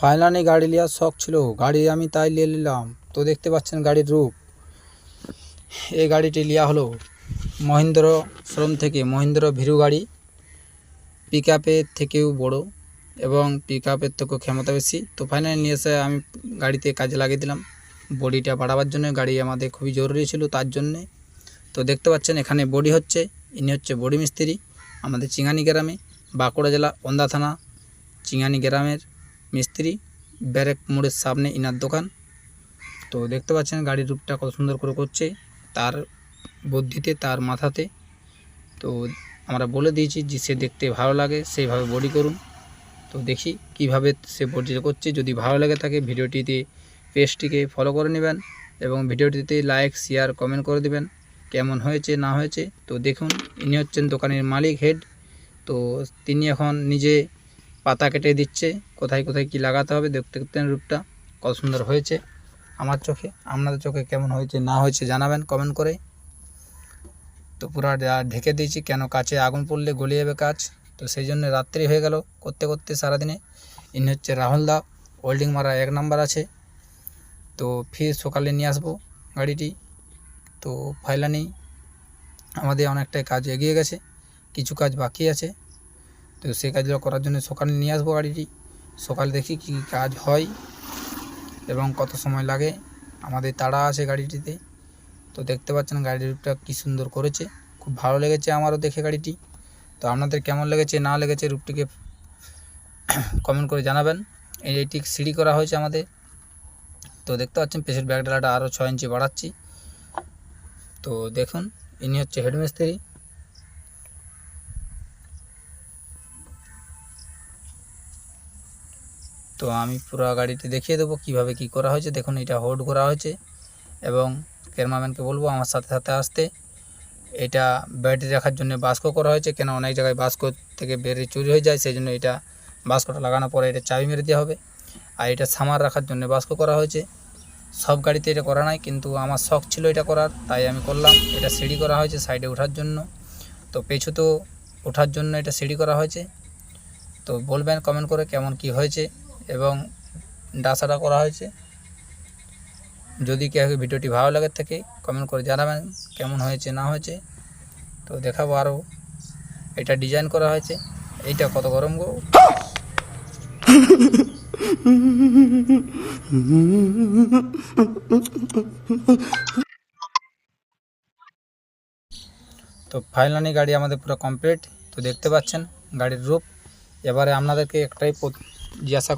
Finally গাড়ি নেওয়ার শখ ছিল, গাড়ি আমি তাই নিয়ে নিলাম। তো দেখতে পাচ্ছেন গাড়ির রূপ। এই গাড়িটি নেওয়া হলো মহিন্দ্র শোরুম থেকে, মহিন্দ্র ভিরু গাড়ি। পিক আপের থেকেও বড় এবং পিক আপের থেকেও ক্ষমতা বেশি। তো ফাইনালি নিয়ে এসে আমি গাড়িতে কাজে লাগিয়ে দিলাম বডিটা বাড়াবার জন্য। গাড়ি আমাদের খুবই জরুরি ছিল তার জন্যে। তো দেখতে পাচ্ছেন এখানে বডি হচ্ছে, ইনি হচ্ছে বডি মিস্ত্রি আমাদের চিঙানি গ্রামে, বাঁকুড়া জেলা ওন্দা থানা চিঙানি গ্রামের মিস্ত্রি। ব্যারেক মোড়ের সামনে ইনার দোকান। তো দেখতে পাচ্ছেন গাড়ির রূপটা কত সুন্দর করে করছে তার বুদ্ধিতে, তার মাথাতে। তো আমরা বলে দিয়েছি যে সে দেখতে ভালো লাগে সেইভাবে বডি করুন। তো দেখি কিভাবে সে বডি করছে। যদি ভালো লেগে থাকে ভিডিওটিতে পেজটিকে ফলো করে নেবেন এবং ভিডিওটিতে লাইক শেয়ার কমেন্ট করে দেবেন কেমন হয়েছে না হয়েছে। তো দেখুন ইনি হচ্ছেন দোকানের মালিক হেড। তো তিনি এখন নিজে পাতা কেটে দিচ্ছে কোথায় কোথায় কি লাগাতে হবে। দেখতে দেখতেন রূপটা কত সুন্দর হয়েছে আমার চোখে। আপনাদের চোখে কেমন হয়েছে না হয়েছে জানাবেন কমেন্ট করে। তো পুরো ঢেকে দিয়েছি, কেন কাছে আগুন পড়লে গলে যাবে কাজ। তো সেই জন্য রাত্রি হয়ে গেল করতে করতে সারাদিনে। ইনি হচ্ছে রাহুল দা, ওয়েল্ডিং মারা 1 নাম্বার আছে। তো ফির সকালে নিয়ে আসবো গাড়িটি। তো ফাইনালি আমাদের অনেকটাই কাজ এগিয়ে গেছে, কিছু কাজ বাকি আছে। তো সেই কাজগুলো করার জন্য সকালে নিয়ে আসবো গাড়িটি। সকালে দেখি কী কাজ হয় এবং কত সময় লাগে। আমাদের তাড়া আছে গাড়িটিতে। তো দেখতে পাচ্ছেন গাড়ির রূপটা কী সুন্দর করেছে, খুব ভালো লেগেছে আমারও দেখে গাড়িটি। তো আপনাদের কেমন লেগেছে না লেগেছে রূপটিকে কমেন্ট করে জানাবেন। এইটি সিঁড়ি করা হয়েছে আমাদের। তো দেখতে পাচ্ছেন পেছনের ব্যাক ডালাটা আরও 6 ইঞ্চি বাড়াচ্ছি। তো দেখুন ইনি হচ্ছে হেড মিস্ত্রি। তো আমি পুরো গাড়িটি দেখিয়ে দেবো কীভাবে কি করা হয়েছে। দেখুন এটা হোল্ড করা হয়েছে এবং ক্যামেরাম্যানকে বলবো আমার সাথে সাথে আসতে। এটা ব্যাটারি রাখার জন্য বাস্ক করা হয়েছে, কেন অনেক জায়গায় বাস্ক থেকে বেরিয়ে চুরি হয়ে যায়, সেই জন্য এটা বাস্কটা লাগানোর পরে এটা চাবি মেরে দেওয়া হবে। আর এটা সামার রাখার জন্য বাস্ক করা হয়েছে। সব গাড়িতে এটা করা নাই, কিন্তু আমার শখ ছিল এটা করার, তাই আমি করলাম। এটা সিঁড়ি করা হয়েছে সাইডে ওঠার জন্য। তো পেছুতেও ওঠার জন্য এটা সিঁড়ি করা হয়েছে। তো বলবেন কমেন্ট করে কেমন কি হয়েছে এবং ডাসাটা করা হয়েছে। যদি কেউ ভিডিওটি ভালো লাগে থাকে কমেন্ট করে জানাবেন কেমন হয়েছে না হয়েছে। তো দেখাবো আরও এটা ডিজাইন করা হয়েছে। এইটা কত গরম গো। তো ফাইনালি গাড়ি আমাদের পুরো কমপ্লিট। তো দেখতে পাচ্ছেন গাড়ির রূপ। এবারে আপনাদেরকে একটাই জিজ্ঞাসা